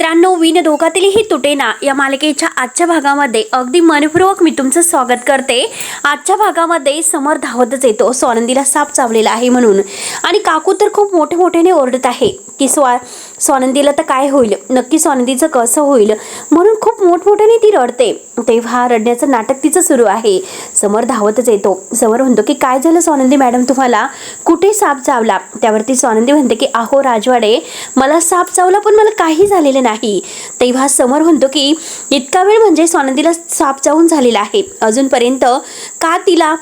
मित्रांनो, विनोदोगातीलही तुटेना या मालिकेच्या आजच्या भागामध्ये अगदी मनपूर्वक मी तुमचं स्वागत करते। आजच्या भागामध्ये समर धावतच येतो स्वानंदीला साप चावलेला आहे म्हणून, आणि काकू तर खूप मोठ्याने ओरडत आहे की स्वानंदीला तर काय होईल, नक्की स्वानंदीचं कसं होईल म्हणून खूप मोठ्याने ती रडते। तेव्हा रडण्याचं नाटक तिचं सुरू आहे। समर धावतच येतो। समर म्हणतो की काय झालं स्वानंदी मॅडम, तुम्हाला कुठे साप चावला? त्यावरती स्वानंदी म्हणते की अहो राजवाडे, मला साप चावला पण मला काही झालेलं नाही। तेव्हा समर म्हणतो की इतका वेळ म्हणजे स्वानंदीला साप चावून झालेला आहे, अजूनपर्यंत का तिला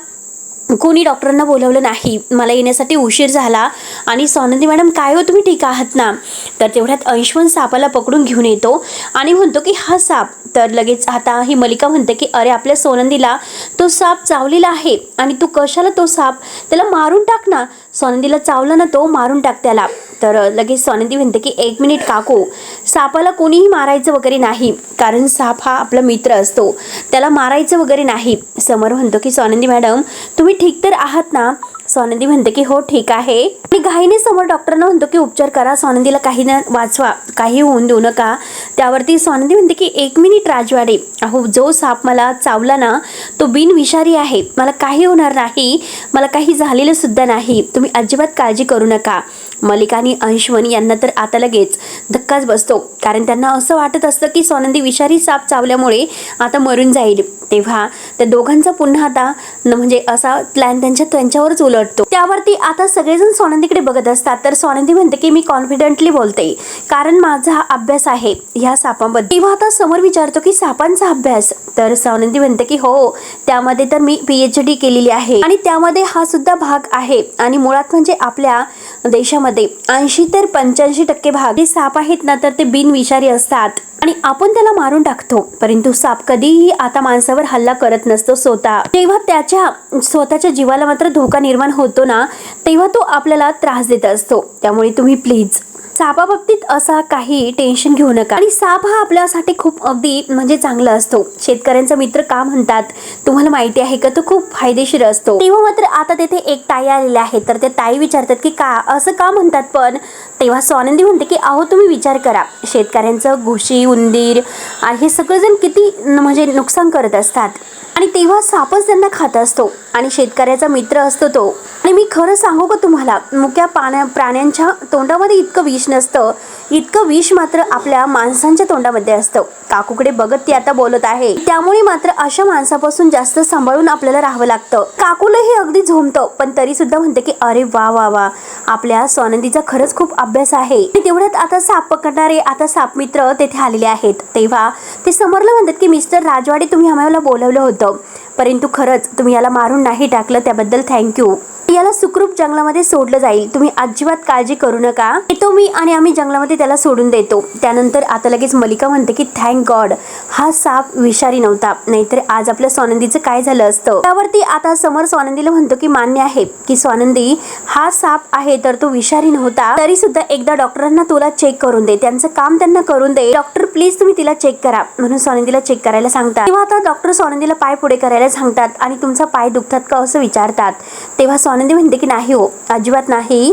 कोणी डॉक्टरांना बोलवलं नाही? मला येण्यासाठी उशीर झाला। आणि स्वानंदी मॅडम काय हो, तुम्ही ठीक आहात ना? तर तेवढ्यात अंशवन सापाला पकडून घेऊन येतो आणि म्हणतो की हा साप, तर लगेच आता ही मलिका म्हणते की अरे आपल्या स्वानंदीला तो साप चावलेला आहे आणि तू कशाला तो साप, त्याला मारून टाक ना, स्वानंदीला चावला ना तो, मारून टाक त्याला। तर लगेच स्वानंदी म्हणते की एक मिनिट काकू, सापाला कोणीही मारायचं वगैरे नाही, कारण साप हा आपला मित्र असतो, त्याला मारायचं वगैरे नाही। समर म्हणतो की स्वानंदी मॅडम तुम्ही ठीक तर आहात ना? स्वानंदी म्हणते की हो ठीक आहे। आणि घाईने समोर डॉक्टरांना म्हणतो की उपचार करा, स्वानंदीला काही न वाचवा, काही होऊन देऊ नका। त्यावरती स्वानंदी म्हणते की एक मिनिट राजवाडे, अहो जो साप मला चावला ना तो बिनविषारी आहे, मला काही होणार नाही, मला काही झालेलं सुद्धा नाही, तुम्ही अजिबात काळजी करू नका। मलिका आणि अंशवन यांना तर आता लगेच धक्काच बसतो, कारण त्यांना असं वाटत असतं की स्वानंदी विषारी साप चावल्यामुळे आता मरून जाईल। तेव्हा त्या दोघांचा पुन्हा आता म्हणजे असा प्लॅन त्यांच्यावरच उलटतो। त्यावरती आता सगळेजण स्वानंदीकडे बघत असतात, तर स्वानंदी म्हणते की मी कॉन्फिडेंटली बोलते, कारण माझा अभ्यास आहे ह्या सापांबद्दल। तेव्हा आता समर विचारतो की सापांचा अभ्यास? तर स्वानंदी म्हणते की हो, त्यामध्ये तर मी PhD केलेली आहे आणि त्यामध्ये हा सुद्धा भाग आहे। आणि मुळात म्हणजे आपल्या देशामध्ये 80 ते 85% भाग जे साप आहेत ना, तर ते बिनविषारी असतात आणि आपण त्याला मारून टाकतो, परंतु साप कधीही आता माणसावर हल्ला करत नसतो स्वतः। तेव्हा त्याच्या स्वतःच्या जीवाला मात्र धोका निर्माण होतो ना, तेव्हा तो आपल्याला त्रास देत असतो। त्यामुळे तुम्ही प्लीज सापाबाबतीत असा काही टेन्शन घेऊ नका। आणि साप हा आपल्यासाठी खूप अगदी म्हणजे चांगला असतो, शेतकऱ्यांचा मित्र का म्हणतात तुम्हाला माहिती आहे का, तो खूप फायदेशीर असतो। तेव्हा मात्र आता तेथे एक ताई आलेले आहे, तर त्या ताई विचारतात की का असं का म्हणतात पण? तेव्हा स्वानंदी म्हणते की अहो तुम्ही विचार करा, शेतकऱ्यांचं घुशी, उंदीर आणि हे सगळेजण किती म्हणजे नुकसान करत असतात, आणि तेव्हा सापच त्यांना खात असतो आणि शेतकऱ्याचा मित्र असतो तो। आणि मी खरं सांगू का तुम्हाला, मुक्या प्राण्यांच्या तोंडामध्ये इतकं विष नसतं, इतकं विष मात्र आपल्या माणसांच्या तोंडामध्ये असतं। काकूकडे बघत ती आता बोलत आहे, त्यामुळे मात्र अशा माणसापासून जास्त सांभाळून आपल्याला राहावं लागतं। काकूलाही अगदी झोमतं, पण तरी सुद्धा म्हणते की अरे वा वा वा, आपल्या स्वानंदीचा खरंच खूप अभ्यास आहे। तेवढ्यात आता साप पकडणारे आता साप मित्र तेथे आलेले आहेत। तेव्हा ते समरला म्हणतात की मिस्टर राजवाडे, तुम्ही आम्हाला बोलवलं होतं, परंतु खरंच तुम्ही याला मारून नाही टाकलं, त्याबद्दल थँक्यू। याला सुखरूप जंगलामध्ये सोडलं जाईल, तुम्ही अजिबात काळजी करू नका, येतो मी आणि आम्ही जंगलामध्ये त्याला सोडून देतो। त्यानंतर आता लगेच मलिका म्हणते की थँक गॉड हा साप विषारी नव्हता, नाहीतर आज आपल्या स्वानंदीचं काय झालं असतं। त्यावरती आता समर स्वानंदीला म्हणतो की मान्य आहे की स्वानंदी हा साप आहे तर तो विषारी नव्हता, तरी सुद्धा एकदा डॉक्टरांना तुला चेक करून दे, त्यांचं काम त्यांना करून दे, डॉक्टर प्लीज तुम्ही तिला चेक करा, म्हणून स्वानंदीला चेक करायला सांगतात। तेव्हा आता डॉक्टर स्वानंदीला पाय पुढे करायला सांगतात आणि तुमचा पाय दुखतात का असं विचारतात। तेव्हा स्वानंदी म्हणते की नाही हो, अजिबात नाही,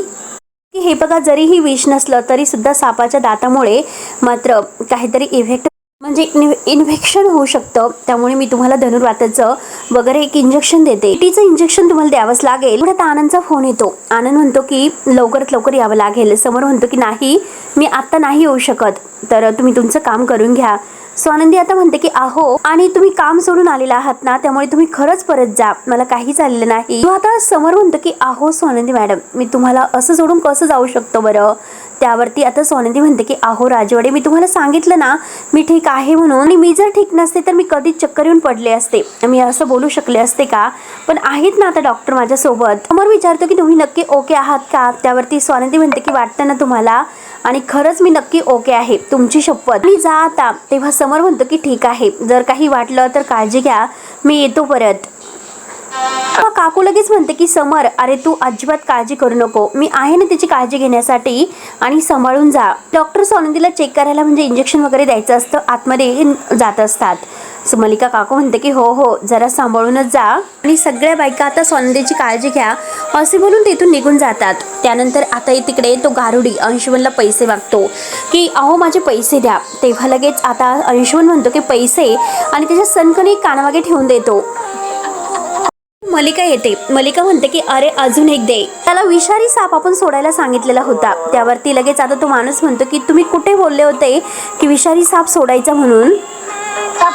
की हे बघा जरीही विष नसलं तरी सुद्धा सापाच्या दातामुळे मात्र काहीतरी इफेक्ट म्हणजे इन्फेक्शन होऊ शकतं, त्यामुळे मी तुम्हाला धनुर्वाताचं वगैरे एक इंजेक्शन देते, टीचं इंजेक्शन तुम्हाला द्यावंच लागेल। पुढे आनंदचा फोन येतो, आनंद म्हणतो की लवकरात लवकर यावं लागेल। समोर म्हणतो की नाही, मी आत्ता नाही येऊ शकत, तर तुम्ही तुमचं काम करून घ्या। स्वानंदी आता म्हणते की अहो, आणि तुम्ही काम सोडून आलेला आहात ना, त्यामुळे तुम्ही खरंच परत जा, मला काही झालेलं नाही। आता समोर म्हणतो की अहो स्वानंदी मॅडम, मी तुम्हाला असं सोडून कसं जाऊ शकतो बरं? त्यावरती आता स्वानंदी म्हणते की अहो राजवाडे, मी तुम्हाला सांगितलं ना मी ठीक आहे म्हणून, आणि मी जर ठीक नसते तर मी कधीच चक्कर येऊन पडले असते, मी असं बोलू शकले असते का? पण आहेत ना आता डॉक्टर माझ्यासोबत। समोर विचारतो की तुम्ही नक्की ओके आहात का? त्यावरती स्वानंदी म्हणते की वाटतं ना तुम्हाला, आणि खरंच मी नक्की ओके आहे, तुमची शपथ, मी जा आता। तेव्हा समोर म्हणतो की ठीक आहे, जर काही वाटलं तर काळजी घ्या, मी येतो परत। तेव्हा काकू लगेच म्हणते की समर, अरे तू अजिबात काळजी करू नको, मी आहे ना तिची काळजी घेण्यासाठी, आणि सांभाळून जा. डॉक्टर स्वानंदीला चेक करायला म्हणजे इंजेक्शन वगैरे द्यायचं असतं, आतमध्ये जात असतात. मलिका काकू म्हणते की हो हो, जरा सांभाळूनच जा, आणि सगळ्या बायका आता स्वानंदीची काळजी घ्या असे बोलून तिथून निघून जातात. त्यानंतर आता तिकडे तो गारुडी अंशुमनला पैसे मागतो की अहो माझे पैसे द्या. तेव्हा लगेच आता अंशुमन म्हणतो की पैसे, आणि त्याच्या सनकने कानामागे ठेवून देतो. मलिका येते. मलिका म्हणते की अरे अजून एक दे. त्याला विषारी साप आपण सोडायला सांगितलेला होता. त्यावरती लगेच आता तो माणूस म्हणतो की तुम्ही कुठे बोलले होते की विषारी साप सोडायचा म्हणून,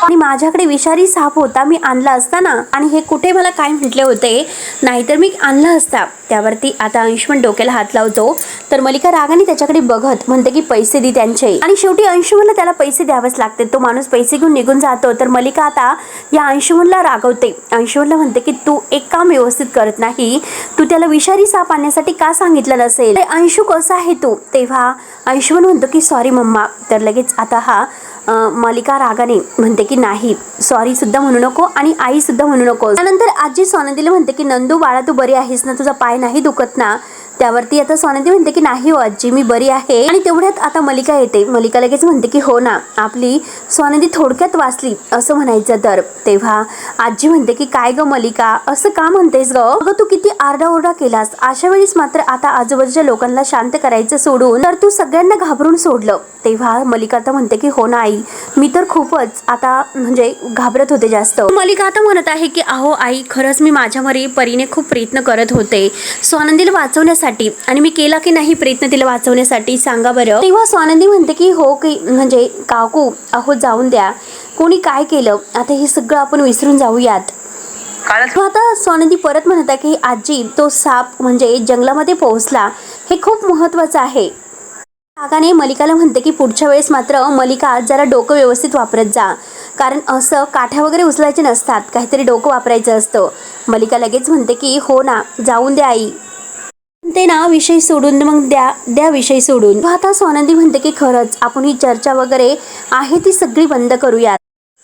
आणि माझ्याकडे विषारी साप होता, मी आणला असता ना, आणि हे कुठे मला काय म्हटले होते, नाहीतर मी आणला असता. त्यावरती आता अंशुमन डोक्याला हात लावतो. तर मलिका रागाने त्याच्याकडे बघत म्हणते की पैसे दे त्यांचे, आणि शेवटी अंशुमनला त्याला पैसे द्यावेच लागते. तो माणूस पैसे घेऊन निघून जातो. तर मलिका आता या अंशुमनला रागवते. अंशुमनला म्हणते की तू एक काम व्यवस्थित करत नाही, तू त्याला विषारी साप आणण्यासाठी का सांगितलं नसेल, अंशु कसा आहे तू. तेव्हा अंशुमन म्हणतो की सॉरी मम्मा. तर लगेच आता हा मलिका रागाने म्हणते की नाही, सॉरी सुद्धा म्हणू नको आणि आई सुद्धा म्हणू नको. त्यानंतर आजी स्वानंदीला म्हणते की नंदू बाळा तू बरी आहेस ना, तुझा पाय नाही दुखत ना. त्यावरती आता स्वानंदी म्हणते की नाही हो आजी, मी बरी आहे. आणि तेवढ्यात आता मलिका येते. मलिका लगेच म्हणते की हो ना, आपली स्वानंदी थोडक्यात वाचली असं म्हणायचं तर. तेव्हा आजी म्हणते की काय ग मलिका, असं का म्हणतेस ग, अगं तू किती आरडाओरडा केलास, अशा वेळेस मात्र आता आजूबाजूच्या लोकांना शांत करायचं सोडून तर तू सगळ्यांना घाबरून सोडलं. तेव्हा मलिका आता म्हणते की हो ना आई, मी तर खूपच आता म्हणजे घाबरत होते जास्त. मलिका आता म्हणत आहे की अहो आई, खरंच मी माझ्या परीने खूप प्रयत्न करत होते स्वानंदीला वाचवण्यासाठी, आणि मी केला की नाही प्रयत्न तिला वाचवण्यासाठी, सांगा बरं. तेव्हा स्वानंदी म्हणते की हो की म्हणजे काकू अहो जाऊन द्या, कोणी काय केलं आता हे सगळं आपण विसरून जाऊयात. आता स्वानंदी परत म्हणत आहे की आजी, तो साप म्हणजे जंगलामध्ये पोहोचला, हे खूप महत्वाचं आहे. रागाने मलिकाला म्हणते की पुढच्या वेळेस मात्र मलिका जरा डोकं व्यवस्थित वापरत जा, कारण असं काठ्या वगैरे उचलायचे नसतात, काहीतरी डोकं वापरायचं असतं. मलिका लगेच म्हणते की हो ना, जाऊन द्या आई. ते ना विषय सोडून मग द्या विषय सोडून. आता स्वानंदी म्हणते की खरंच आपण ही चर्चा वगैरे आहे ती सगळी बंद करूयात.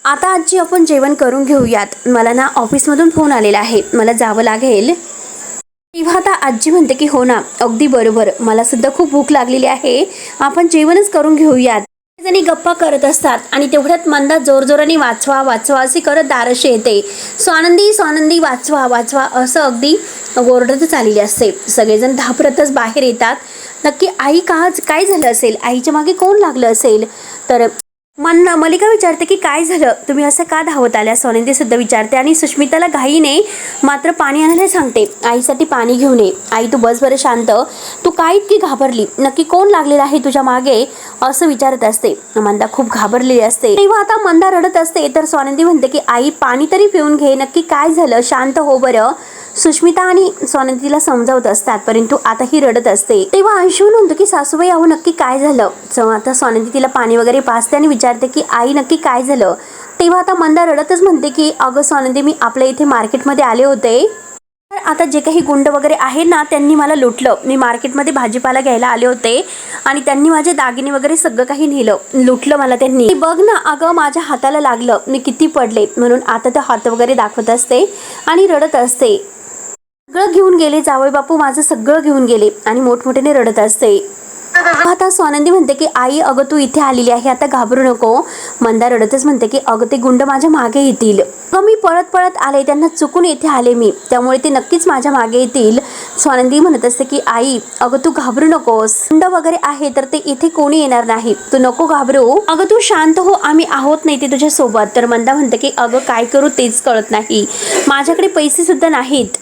आता आजी आपण जेवण करून घेऊयात, मला ना ऑफिसमधून फोन आलेला आहे, मला जावं लागेल. तेव्हा आता आजी म्हणते की हो ना, अगदी बरोबर, मला सुद्धा खूप भूक लागलेली आहे, आपण जेवणच करून घेऊयात. जणी गप्पा करत असतात, आणि तेवढ्यात मंदा जोरजोराने वाचवा वाचवा असे करत दाराशी येते. स्वानंदी स्वानंदी वाचवा वाचवा असं अगदी ओरडतच आलेली असते. सगळेजण धापरतच बाहेर येतात. नक्की आई काय झालं असेल, आईच्या मागे कोण लागलं असेल. तर मलिका विचारते की काय झालं, तुम्ही असं का धावत आल्या. स्वानंदी सुद्धा विचारते, आणि सुष्मिताला घाईने मात्र पाणी आणायला सांगते, आईसाठी पाणी घेऊन ये. आई तू बस बरं शांत, तू काय इतकी घाबरली, नक्की कोण लागलेलं आहे तुझ्या मागे असं विचारत असते. मंदा खूप घाबरलेली असते. तेव्हा आता मंदा रडत असते. तर स्वानंदी म्हणते की आई पाणी तरी पिऊन घे, नक्की काय झालं, शांत हो बरं. सुष्मिता आणि स्वानंदीला समजावत असतात, परंतु आता ही रडत असते. तेव्हा अंशुमन म्हणतो की सासूबाई अहो नक्की काय झालं. आता स्वानंदी तिला पाणी वगैरे पाजते आणि विचारते की आई नक्की काय झालं. तेव्हा आता मंदा रडतच म्हणते की अगं स्वानंदी, मी आपल्या इथे मार्केटमध्ये आले होते, तर आता जे काही गुंड वगैरे आहे ना त्यांनी मला लुटलं. मी मार्केटमध्ये भाजीपाला घ्यायला आले होते आणि त्यांनी माझे दागिने वगैरे सगळं काही नेलं, लुटलं मला त्यांनी. बघ ना अगं माझ्या हाताला लागलं, मी किती पडले. म्हणून आता ते हात वगैरे दाखवत असते आणि रडत असते. सगळं घेऊन गेले जावई बापू, माझं सगळं घेऊन गेले, आणि मोठमोठ्याने रडत असते. आता स्वानंदी म्हणते की आई अगं तू इथे आलेली आहे, आता घाबरू नको. मंदा रडतच म्हणते की अगं ते गुंड माझ्या मागे येतील, अगं मी पळत पळत आले, त्यांना चुकून इथे आले मी, त्यामुळे ते नक्कीच माझ्या मागे येतील. स्वानंदी म्हणत असते की आई अगं तू घाबरू नकोस, गुंड वगैरे आहे तर ते इथे कोणी येणार नाही, तू नको घाबरू, अगं तू शांत हो, आम्ही आहोत नाही ते तुझ्या सोबत. तर मंदा म्हणते की अगं काय करू तेच कळत नाही, माझ्याकडे पैसे सुद्धा नाहीत.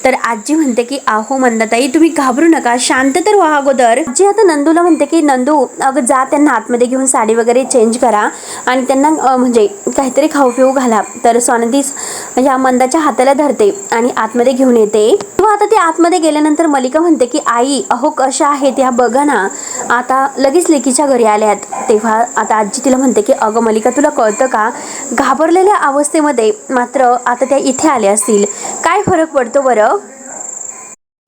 तर आजी म्हणते की अहो मंदाताई तुम्ही घाबरू नका, शांत तर व्हा अगोदर. आजी आता नंदूला म्हणते की नंदू अगं जा, त्यांना आतमध्ये घेऊन साडी वगैरे चेंज करा आणि त्यांना म्हणजे काहीतरी खाऊ पिऊ घाला. तर स्वानंदी ह्या मंदाच्या हाताला धरते आणि आतमध्ये घेऊन येते. तेव्हा आता ते आतमध्ये गेल्यानंतर मलिका म्हणते की आई अहो कशा आहेत ह्या बघा ना, आता लगेच लेकीच्या घरी आल्यात. तेव्हा आता आजी तिला म्हणते की अगं मलिका तुला कळतं का, घाबरलेल्या अवस्थेमध्ये मात्र आता त्या इथे आल्या असतील, काय फरक पडतो बरं.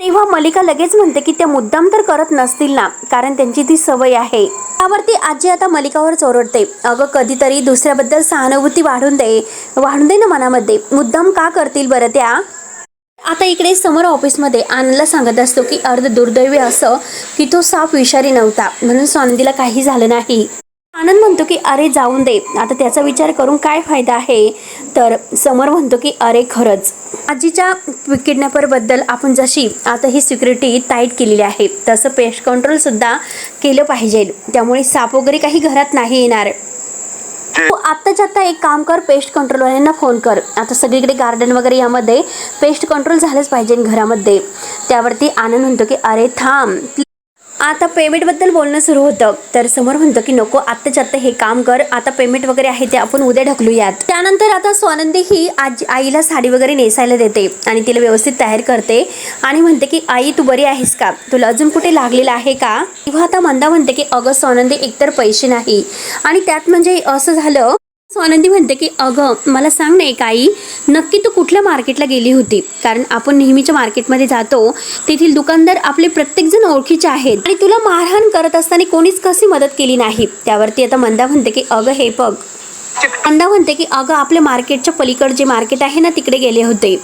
तेव्हा मलिका लगेच म्हणते की त्या मुद्दाम तर करत नसतील ना, कारण त्यांची ती सवय आहे. त्यावरती आजी आता मलिकावर चोरडते, अगं कधीतरी दुसऱ्याबद्दल सहानुभूती वाढून दे ना मनामध्ये, मुद्दाम का करतील बरं त्या. आता इकडे समोर ऑफिसमध्ये आनंदला सांगत असतो की अर्ध दुर्दैवी असं की तो साप विषारी नव्हता, म्हणून स्वानंदीला काही झालं नाही. आनंद म्हणतो की अरे जाऊन दे, आता त्याचा विचार करून काय फायदा आहे. तर समोर म्हणतो की अरे खरंच आजीच्या किडनॅपरबद्दल आपण जशी आता ही सिक्युरिटी टाईट केलेली आहे तसं पेस्ट कंट्रोल सुद्धा केलं पाहिजे, त्यामुळे साप वगैरे काही घरात नाही येणार. तू आत्ताच्या आत्ता एक काम कर, पेस्ट कंट्रोलवाल्यांना फोन कर. आता सगळीकडे गार्डन वगैरे यामध्ये पेस्ट कंट्रोल झालंच पाहिजे घरामध्ये. त्यावरती आनंद म्हणतो की अरे थांब, आता पेमेंटबद्दल बोलणं सुरू होतं. तर समोर म्हणतो की नको, आत्ताच्या आत्ता हे काम कर, आता पेमेंट वगैरे आहे ते आपण उद्या ढकलूयात. त्यानंतर आता स्वानंदी ही आईला साडी वगैरे नेसायला देते आणि तिला व्यवस्थित तयार करते आणि म्हणते की आई तू बरी आहेस का, तुला अजून कुठे लागलेलं आहे का. तेव्हा आता मंदा म्हणते की अगं स्वानंदी एकतर पैसे नाही आणि त्यात म्हणजे असं झालं. स्वानंदी म्हणते की अगं मला सांग ना एक आई, नक्की तू कुठल्या मार्केटला गेली होती, कारण आपण नेहमीच्या मार्केटमध्ये जातो, तेथील दुकानदार आपले प्रत्येकजण ओळखीचे आहेत आणि तुला मारहाण करत असताना कोणीच कशी मदत केली नाही. त्यावरती आता मंदा म्हणते की अगं हे बघ, मंदा म्हणते की अगं आपल्या मार्केटच्या पलीकडे जे मार्केट आहे ना तिकडे गेले होते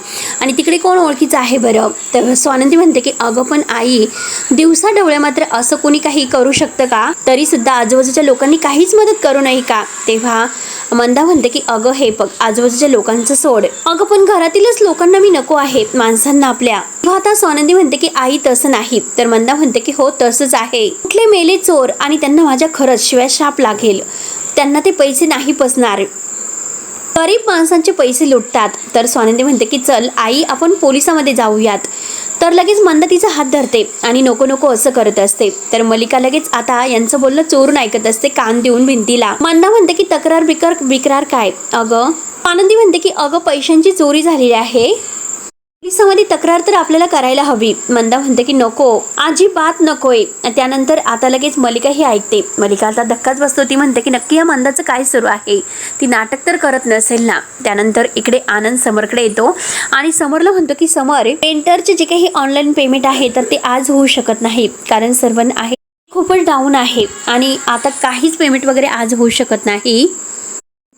आणि तिकडे कोण ओळखीचं आहे बरं. तर स्वानंदी म्हणते की अगं पण आई, दिवसा ढवळ्या मात्र असं कोणी काही करू शकतं का, तरी सुद्धा आजूबाजूच्या लोकांनी काहीच मदत करू नये का. तेव्हा मंदा म्हणते की अगं हे बघ, आजूबाजूच्या लोकांचं सोड, अगं पण घरातीलच लोकांना मी नको आहे, माणसांना आपल्या. तेव्हा आता स्वानंदी म्हणते की आई तसं नाही. तर मंदा म्हणते की हो तसंच आहे, कुठले मेले चोर आणि त्यांना माझ्या खरंच शिवाय शाप लागेल, त्यांना ते पैसे नाही पसणार, गरीब माणसांचे पैसे लुटतात. तर स्वानंदी म्हणते की चल आई आपण पोलिसामध्ये जाऊयात. तर लगेच मंदा तिचा हात धरते आणि नको नको असं करत असते. तर मलिका लगेच आता यांचं बोलणं चोरून ऐकत असते कान देऊन भिंतीला. मंदा म्हणते की तक्रार बिक्रार काय. अगं स्वानंदी म्हणते की अगं पैशांची चोरी झालेली आहे, पोलिसांमध्ये तक्रार तर आपल्याला करायला हवी. मंदा म्हणते की नको, अजिबात नकोय. त्यानंतर आता लगेच मलिका ही ऐकते. मलिका आता धक्काच बसतो. ती म्हणते की नक्की या मंदाचं काय सुरू आहे, ती नाटक तर करत नसेल ना. त्यानंतर इकडे आनंद समरकडे येतो आणि समरला म्हणतो की समर, पेंटरचे जे काही ऑनलाईन पेमेंट आहे तर ते आज होऊ शकत नाही, कारण सर्वन आहे खूपच डाऊन आहे आणि आता काहीच पेमेंट वगैरे आज होऊ शकत नाही,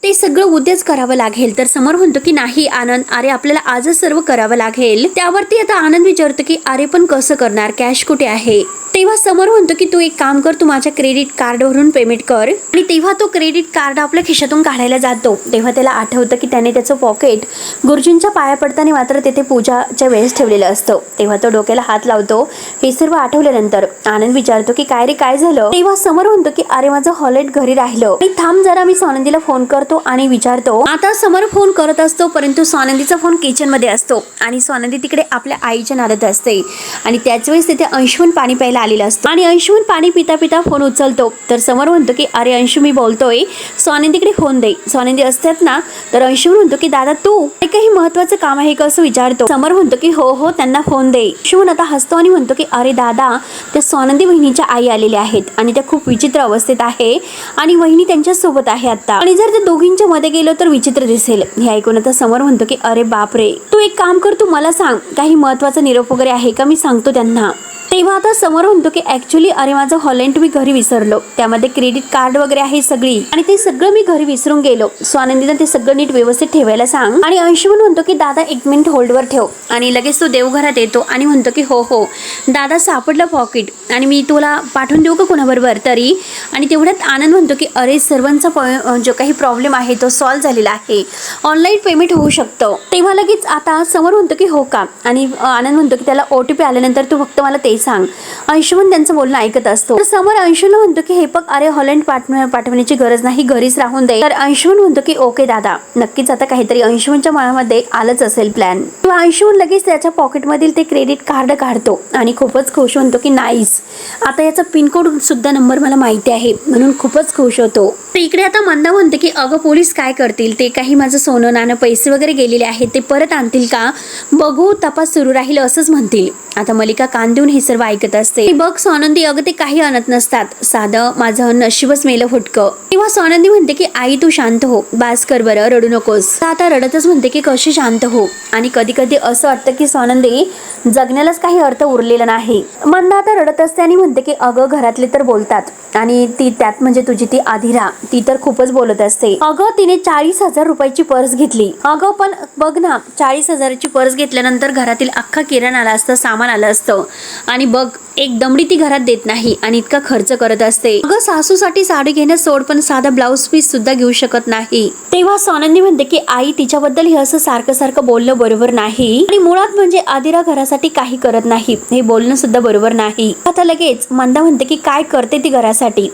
ते सगळं उद्याच करावं लागेल. तर समोर म्हणतो की नाही आनंद, अरे आपल्याला आजच सर्व करावं लागेल. त्यावरती आता आनंद विचारतो की अरे पण कसं करणार, कॅश कुठे आहे. तेव्हा समोर म्हणतो की तू एक काम कर, तू माझ्या क्रेडिट कार्डवरून पेमेंट कर. आणि तेव्हा तो क्रेडिट कार्ड आपल्या खिशातून काढायला जातो. तेव्हा त्याला आठवतं की त्याने त्याचं पॉकेट गुरुजींच्या पाया पडताना मात्र तेथे पूजाच्या वेळेस ठेवलेलं असतं. तेव्हा तो डोक्याला हात लावतो. हे सर्व आठवल्यानंतर आनंद विचारतो की काय रे काय झालं. तेव्हा समोर म्हणतो की अरे माझं हॉलेट घरी राहिलं आणि थांब जरा, मी स्वानंदीला फोन करतो आणि विचारतो. आता समोर फोन करत असतो परंतु स्वानंदीचा फोन किचन मध्ये असतो आणि स्वानंदी तिकडे आपल्या आईच्या नादात असते आणि त्याच वेळेस तिथे अंशुमन पाणी प्यायला आलेला असतो आणि अंशुमन पाणी पिता पिता फोन उचलतो. तर समोर म्हणतो की अरे अंशु मी बोलतोय, स्वानंदीकडे फोन दे. स्वानंदी असतात ना. तर अंशुमन म्हणतो की दादा तू काही महत्वाचं काम आहे का असं विचारतो. समोर म्हणतो की हो हो त्यांना फोन दे. अंशुमन आता हसतो आणि म्हणतो की अरे दादा, त्या स्वानंदी वहिनीच्या आई आलेल्या आहेत आणि त्या खूप विचित्र अवस्थेत आहे आणि वहिनी त्यांच्या सोबत आहे आता, आणि जर त्या दोघींच्या मध्ये गेलो तर विचित्र दिसेल. हे ऐकून आता समोर म्हणतो की अरे बापरे, तू एक काम कर, तू मला सांग काही महत्वाचा निरोप वगैरे आहे का, मी सांगतो त्यांना. तेव्हा आता समोर म्हणतो की ऍक्च्युली अरे माझं हॉलेंट मी घरी विसरलो, त्यामध्ये क्रेडिट कार्ड वगैरे आहे सगळी आणि ते सगळं मी घरी विसरून गेलो. स्वानंदीनं ते सगळं नीट व्यवस्थित ठेवायला सांग. आणि अंशुमन म्हणतो की दादा 1 मिनिट होल्डवर ठेव आणि लगेच तो देवघरात येतो आणि म्हणतो की हो हो दादा सापडलं पॉकेट आणि मी तुला पाठवून देऊ का कोणाबरोबर तरी. आणि तेवढ्यात आनंद म्हणतो की अरे सर्वांचा जो काही प्रॉब्लेम आहे तो सॉल्व्ह झालेला आहे, ऑनलाईन पेमेंट होऊ शकतं. तेव्हा लगेच आता समोर म्हणतो की हो का. आणि आनंद म्हणतो की त्याला OTP आल्यानंतर तू फक्त मला ते सांग. अंशुमन त्यांचं बोलणं ऐकत असतो. तर समोर अंशुला म्हणतो की हे बघ अरे हॉलंड पाठवण्याची गरज नाही, घरीच राहून दे. तर अंशुमन म्हणतो की ओके दादा, नक्कीच आता काहीतरी अंशुमनच्या मनामध्ये आलंच असेल प्लॅन. किंवा अंशुमन लगेच त्याच्या पॉकेटमधील ते क्रेडिट कार्ड काढतो आणि खूपच खुश म्हणतो की नाईस, आता याचा पिनकोड सुद्धा नंबर मला माहिती आहे, म्हणून खूपच खुश होतो. तर इकडे आता मंदा म्हणते की अगं पोलीस काय करतील, ते काही माझं सोनं नाणं पैसे वगैरे गेलेले आहेत ते परत आणतील का, बघू तपास सुरू राहील असंच म्हणतील. आता मलिका कान देऊन हे सर्व ऐकत असते. बघ स्वानंदी, अगं ते काही आणत नसतात, साधं माझं नशीबच मेलं फुटकं. तेव्हा स्वानंदी म्हणते की आई तू शांत हो, बास कर बरं, रडू नकोस. आता रडतच म्हणते की कशी शांत हो. आणि कधी कधी असं वाटतं की स्वानंदी जगण्यालाच काही अर्थ उरलेला नाही. मंदा आता रडत असते आणि म्हणते की अगं घरातले तर बोलतात आणि ती त्यात म्हणजे तुझी ती आधिरा ती तर खूपच बोलत असते. अगं तिने 40,000 रुपयाची पर्स घेतली. अगं पण बघ ना, 40,000ची पर्स घेतल्यानंतर घरातील अख्खा किराणा आला असतं, सामान आलं असतं आणि बघ एक दमडी ती घरात देत नाही आणि इतका खर्च करत असते. अगं सासूसाठी साडी घेणं सोड, पण साधा ब्लाऊज पीस सुद्धा घेऊ शकत नाही. तेव्हा स्वानंदी म्हणते की आई तिच्याबद्दल हे असं सारखं सारखं बोलणं बरोबर नाही आणि मुळात म्हणजे आदिरा घरासाठी काही करत नाही हे बोलणं सुद्धा बरोबर नाही. आता लगेच मंदा म्हणते की काय करते ती घरासाठी.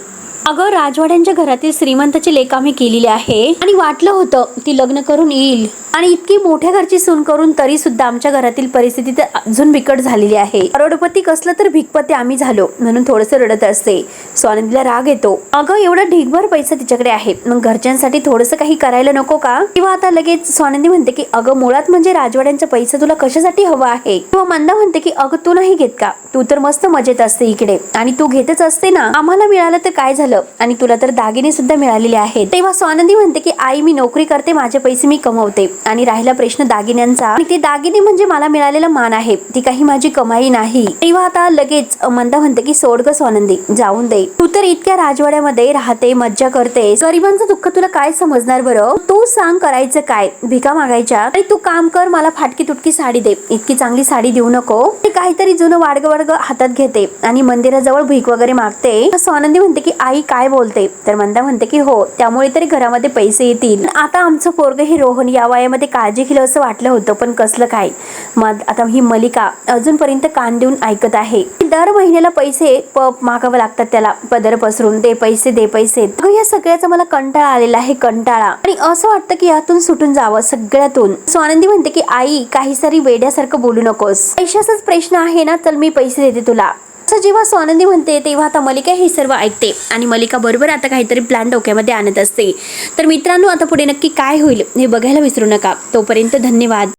अगं राजवाड्यांच्या घरातील श्रीमंताची लेख आम्ही केलेली आहे आणि वाटलं होतं ती लग्न करून येईल आणि इतकी मोठ्या घरची सून करून तरी सुद्धा आमच्या घरातील परिस्थिती तर अजून बिकट झालेली आहे. करोडपती कसलं तर भिकपती आम्ही झालो म्हणून थोडंसं रडत असते. स्वानंदीला राग येतो. अगं एवढा ढीगभर पैसा तिच्याकडे आहे, मग घरच्यांसाठी थोडंसं काही करायला नको का. किंवा आता लगेच स्वानंदी म्हणते की अगं मुळात म्हणजे राजवाड्यांचा पैसा तुला कशासाठी हवा आहे. किंवा मंदा म्हणते की अगं तू नाही घेत का, तू तर मस्त मजेत असते इकडे आणि तू घेतच असते ना, आम्हाला मिळालं तर काय झालं आणि तुला तर दागिने सुद्धा मिळालेले आहेत. तेव्हा स्वानंदी म्हणते की आई मी नोकरी करते, माझे पैसे मी कमवते आणि राहिला प्रश्न दागिन्यांचा, आणि ते दागिने म्हणजे मला मिळालेला मान आहे, ती काही माझी कमाई नाही. तेव्हा आता लगेच मंदा म्हणते की सोड ग स्वानंदी, जाऊन दे, तू तर इतक्या राजवाड्यामध्ये राहते, मज्जा करते, गरिबांचं दुःख तुला काय समजणार बरं. तू सांग करायचं काय, भिका मागायच्या. आणि तू काम कर, मला फाटकी तुटकी साडी दे, इतकी चांगली साडी देऊ नको. ते काहीतरी जुनं वाडग हातात घेते आणि मंदिराजवळ भीक वगैरे मागते. स्वानंदी म्हणते की आई काय बोलते. तर मंदा म्हणते की हो, त्यामुळे तरी घरामध्ये पैसे येतील. आता आमचं पोरग हे रोहन या वयामध्ये काळजी घेईल असं वाटलं होतं, पण कसलं काय. मग आता ही मलिका अजूनपर्यंत कान देऊन ऐकत आहे. दर महिन्याला पैसे मागावं लागतात त्याला, पदर पसरून दे पैसे दे पैसे. या सगळ्याचा मला कंटाळा आलेला आहे, कंटाळा. आणि असं वाटतं की यातून सुटून जावं सगळ्यातून. स्वानंदी म्हणते की आई काही सारी वेड्यासारखं बोलू नकोस, पैशाचाच प्रश्न आहे ना, चल मी पैसे देते तुला. असं जेव्हा स्वानंदी म्हणते तेव्हा आता मलिका हे सर्व ऐकते आणि मलिका बरोबर आता काहीतरी प्लॅन डोक्यामध्ये आणत असते. तर मित्रांनो आता पुढे नक्की काय होईल हे बघायला विसरू नका. तोपर्यंत धन्यवाद.